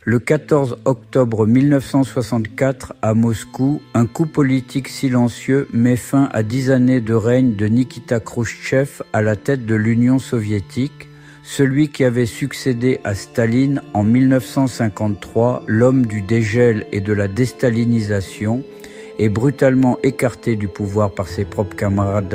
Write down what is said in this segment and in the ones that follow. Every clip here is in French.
Le 14 octobre 1964, à Moscou, un coup politique silencieux met fin à 10 années de règne de Nikita Khrouchtchev à la tête de l'Union soviétique, celui qui avait succédé à Staline en 1953, l'homme du dégel et de la déstalinisation, est brutalement écarté du pouvoir par ses propres camarades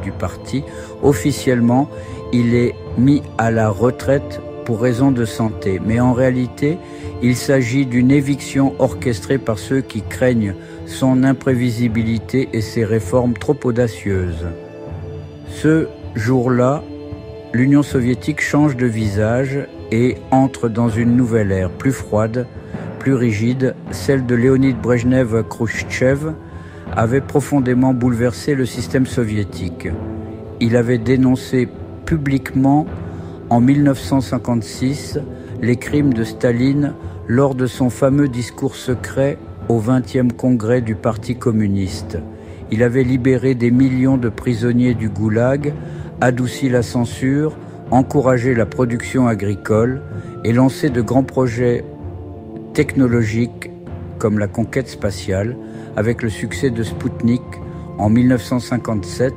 du parti. Officiellement, il est mis à la retraite pour raison de santé, mais en réalité, il s'agit d'une éviction orchestrée par ceux qui craignent son imprévisibilité et ses réformes trop audacieuses. Ce jour-là, l'Union soviétique change de visage et entre dans une nouvelle ère, plus froide, plus rigide. Celle de Léonid Brejnev-Khrouchtchev avait profondément bouleversé le système soviétique. Il avait dénoncé publiquement en 1956 les crimes de Staline lors de son fameux discours secret au 20e congrès du Parti communiste. Il avait libéré des millions de prisonniers du goulag, adouci la censure, encouragé la production agricole et lancé de grands projets technologiques comme la conquête spatiale avec le succès de Spoutnik en 1957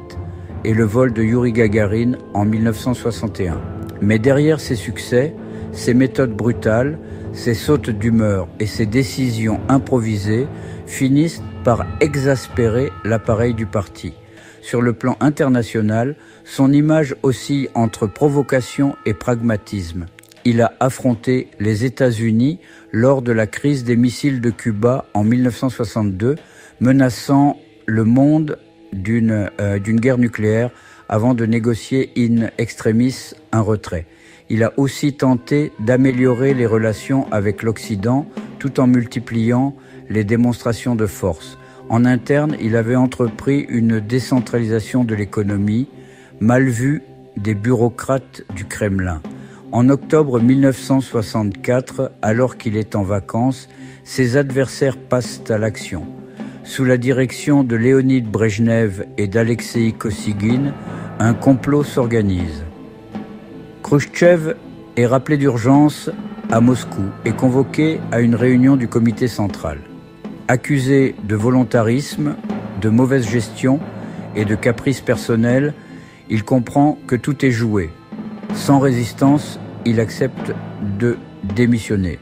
et le vol de Youri Gagarin en 1961. Mais derrière ces succès, ces méthodes brutales, ces sautes d'humeur et ces décisions improvisées finissent par exaspérer l'appareil du parti. Sur le plan international, son image oscille entre provocation et pragmatisme. Il a affronté les États-Unis lors de la crise des missiles de Cuba en 1962, menaçant le monde d'une guerre nucléaire avant de négocier in extremis un retrait. Il a aussi tenté d'améliorer les relations avec l'Occident tout en multipliant les démonstrations de force. En interne, il avait entrepris une décentralisation de l'économie, mal vue des bureaucrates du Kremlin. En octobre 1964, alors qu'il est en vacances, ses adversaires passent à l'action. Sous la direction de Léonid Brejnev et d'Alexeï Kosygin, un complot s'organise. Khrouchtchev est rappelé d'urgence à Moscou et convoqué à une réunion du comité central. Accusé de volontarisme, de mauvaise gestion et de caprice personnel, il comprend que tout est joué. Sans résistance, il accepte de démissionner.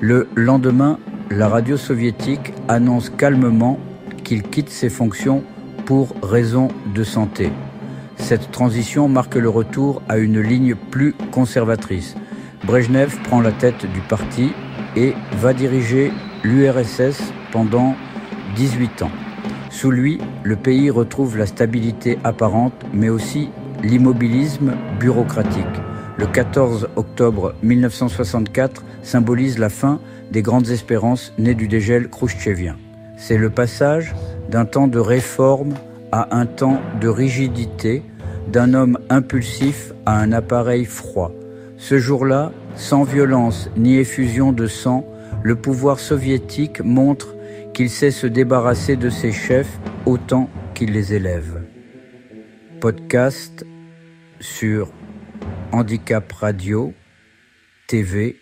Le lendemain, la radio soviétique annonce calmement qu'il quitte ses fonctions pour raison de santé. Cette transition marque le retour à une ligne plus conservatrice. Brejnev prend la tête du parti et va diriger l'URSS pendant 18 ans. Sous lui, le pays retrouve la stabilité apparente, mais aussi l'immobilisme bureaucratique. Le 14 octobre 1964 symbolise la fin des grandes espérances nées du dégel khrouchtchevien. C'est le passage d'un temps de réforme à un temps de rigidité, d'un homme impulsif à un appareil froid. Ce jour-là, sans violence ni effusion de sang, le pouvoir soviétique montre qu'il sait se débarrasser de ses chefs autant qu'il les élève. Podcast sur Handicap Radio, TV